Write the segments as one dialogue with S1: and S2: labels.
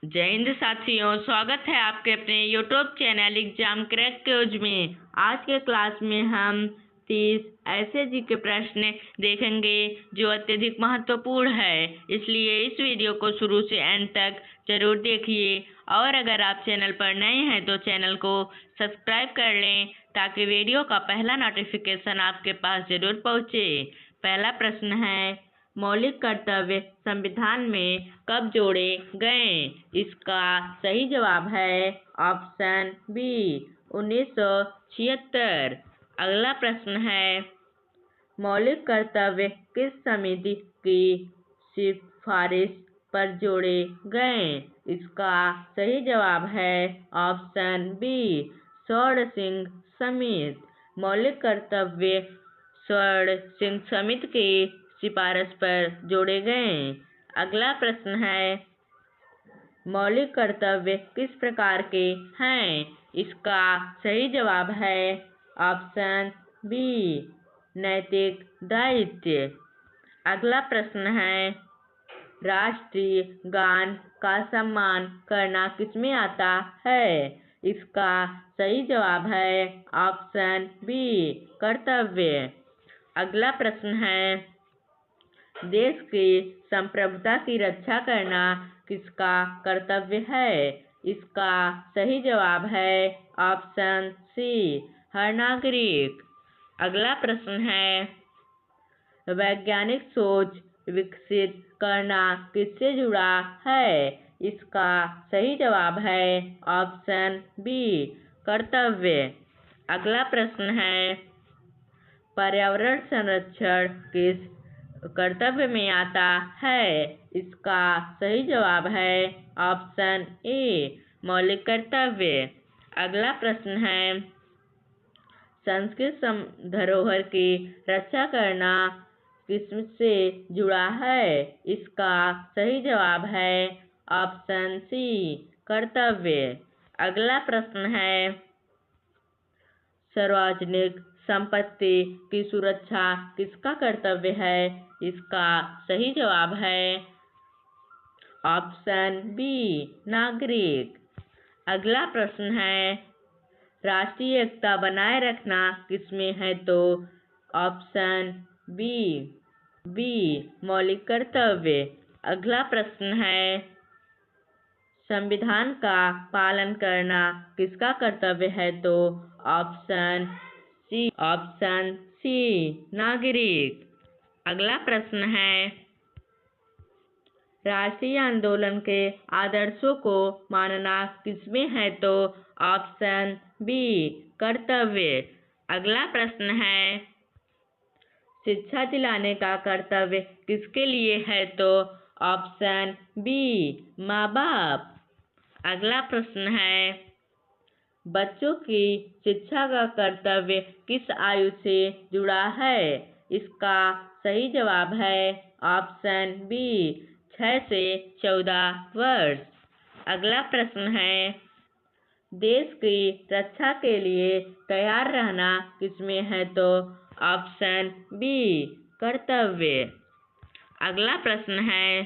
S1: जय हिंद साथियों, स्वागत है आपके अपने YouTube channel exam crack quiz में। आज के क्लास में हम 30 ऐसे जी के प्रश्न देखेंगे जो अत्यधिक महत्वपूर्ण है, इसलिए इस वीडियो को शुरू से एंड तक जरूर देखिए। और अगर आप चैनल पर नए हैं तो चैनल को सब्सक्राइब कर लें ताकि वीडियो का पहला नोटिफिकेशन आपके पास जरूर पहुँचे। पहला प्रश्न है, मौलिक कर्तव्य संविधान में कब जोड़े गए? इसका सही जवाब है ऑप्शन बी 1976। अगला प्रश्न है, मौलिक कर्तव्य किस समिति की सिफारिश पर जोड़े गए? इसका सही जवाब है ऑप्शन बी स्वर्ण सिंह समिति। मौलिक कर्तव्य स्वर्ण सिंह समिति की सिफारिश पर जोड़े गए। अगला प्रश्न है, मौलिक कर्तव्य किस प्रकार के हैं? इसका सही जवाब है ऑप्शन बी नैतिक दायित्व। अगला प्रश्न है, राष्ट्रीय गान का सम्मान करना किसमें आता है? इसका सही जवाब है ऑप्शन बी कर्तव्य। अगला प्रश्न है, देश की संप्रभुता की रक्षा करना किसका कर्तव्य है? इसका सही जवाब है ऑप्शन सी हर नागरिक। अगला प्रश्न है, वैज्ञानिक सोच विकसित करना किससे जुड़ा है? इसका सही जवाब है ऑप्शन बी कर्तव्य। अगला प्रश्न है, पर्यावरण संरक्षण किस कर्तव्य में आता है? इसका सही जवाब है ऑप्शन ए मौलिक कर्तव्य। अगला प्रश्न है, संस्कृत धरोहर की रक्षा करना किससे जुड़ा है? इसका सही जवाब है ऑप्शन सी कर्तव्य। अगला प्रश्न है, सार्वजनिक संपत्ति की सुरक्षा किसका कर्तव्य है? इसका सही जवाब है ऑप्शन बी नागरिक। अगला प्रश्न है, राष्ट्रीय एकता बनाए रखना किसमें है? तो ऑप्शन बी मौलिक कर्तव्य। अगला प्रश्न है, संविधान का पालन करना किसका कर्तव्य है? तो ऑप्शन सी नागरिक। अगला प्रश्न है, राष्ट्रीय आंदोलन के आदर्शों को मानना किसमें है? तो ऑप्शन बी कर्तव्य। अगला प्रश्न है, शिक्षा दिलाने का कर्तव्य किसके लिए है? तो ऑप्शन बी माँ बाप। अगला प्रश्न है, बच्चों की शिक्षा का कर्तव्य किस आयु से जुड़ा है? इसका सही जवाब है ऑप्शन बी 6 से 14 वर्ष। अगला प्रश्न है, देश की रक्षा के लिए तैयार रहना किसमें है? तो ऑप्शन बी कर्तव्य। अगला प्रश्न है,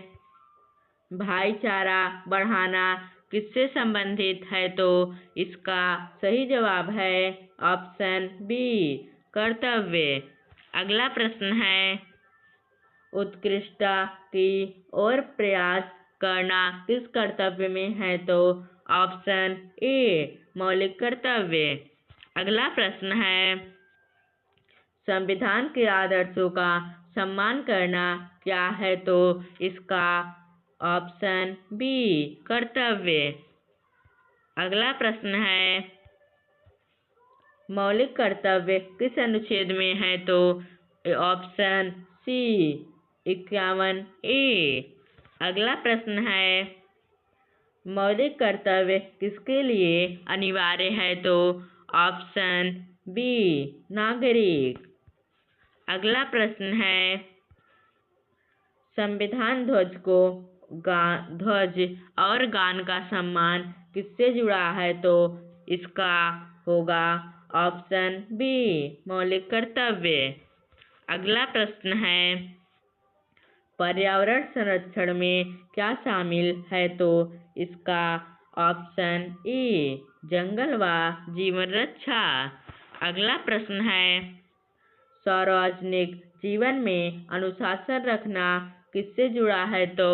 S1: भाईचारा बढ़ाना किससे संबंधित है? तो इसका सही जवाब है ऑप्शन बी कर्तव्य। अगला प्रश्न है, उत्कृष्टता की ओर प्रयास करना किस कर्तव्य में है? तो ऑप्शन ए मौलिक कर्तव्य। अगला प्रश्न है, संविधान के आदर्शों का सम्मान करना क्या है? तो इसका ऑप्शन बी कर्तव्य। अगला प्रश्न है, मौलिक कर्तव्य किस अनुच्छेद में है? तो ऑप्शन सी 51 ए। अगला प्रश्न है, मौलिक कर्तव्य किसके लिए अनिवार्य है? तो ऑप्शन बी नागरिक। अगला प्रश्न है, संविधान ध्वज और गान का सम्मान किससे जुड़ा है? तो इसका होगा ऑप्शन बी मौलिक कर्तव्य। अगला प्रश्न है, पर्यावरण संरक्षण में क्या शामिल है? तो इसका ऑप्शन ए जंगल व जीवन रक्षा। अगला प्रश्न है, सार्वजनिक जीवन में अनुशासन रखना किससे जुड़ा है? तो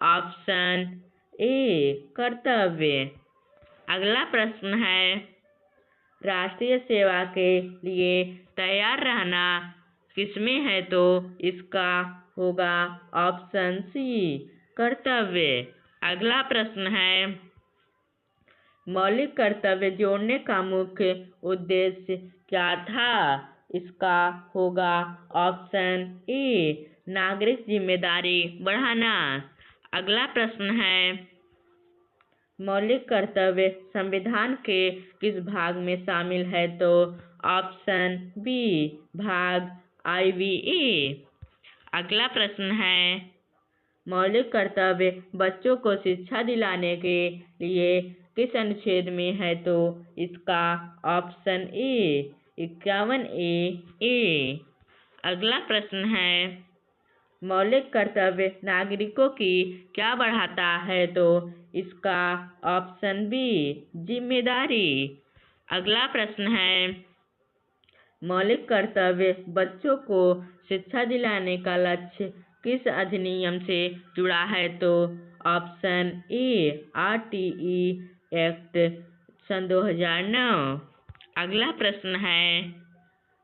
S1: ऑप्शन ए कर्तव्य। अगला प्रश्न है, राष्ट्रीय सेवा के लिए तैयार रहना किसमें है? तो इसका होगा ऑप्शन सी कर्तव्य। अगला प्रश्न है, मौलिक कर्तव्य जोड़ने का मुख्य उद्देश्य क्या था? इसका होगा ऑप्शन ए नागरिक जिम्मेदारी बढ़ाना। अगला प्रश्न है, मौलिक कर्तव्य संविधान के किस भाग में शामिल है? तो ऑप्शन बी भाग IVA। अगला प्रश्न है, मौलिक कर्तव्य बच्चों को शिक्षा दिलाने के लिए किस अनुच्छेद में है? तो इसका ऑप्शन ए 51A। अगला प्रश्न है, मौलिक कर्तव्य नागरिकों की क्या बढ़ाता है? तो इसका ऑप्शन बी जिम्मेदारी। अगला प्रश्न है, मौलिक कर्तव्य बच्चों को शिक्षा दिलाने का लक्ष्य किस अधिनियम से जुड़ा है? तो ऑप्शन ए RTE एक्ट सन 2009। अगला प्रश्न है,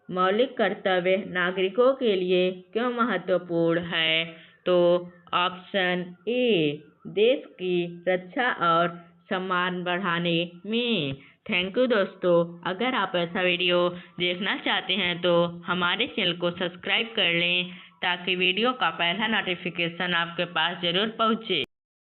S1: मौलिक कर्तव्य नागरिकों के लिए क्यों महत्वपूर्ण है? तो ऑप्शन ए देश की रक्षा और सम्मान बढ़ाने में। थैंक यू दोस्तों। अगर आप ऐसा वीडियो देखना चाहते हैं तो हमारे चैनल को सब्सक्राइब कर लें ताकि वीडियो का पहला नोटिफिकेशन आपके पास ज़रूर पहुँचे।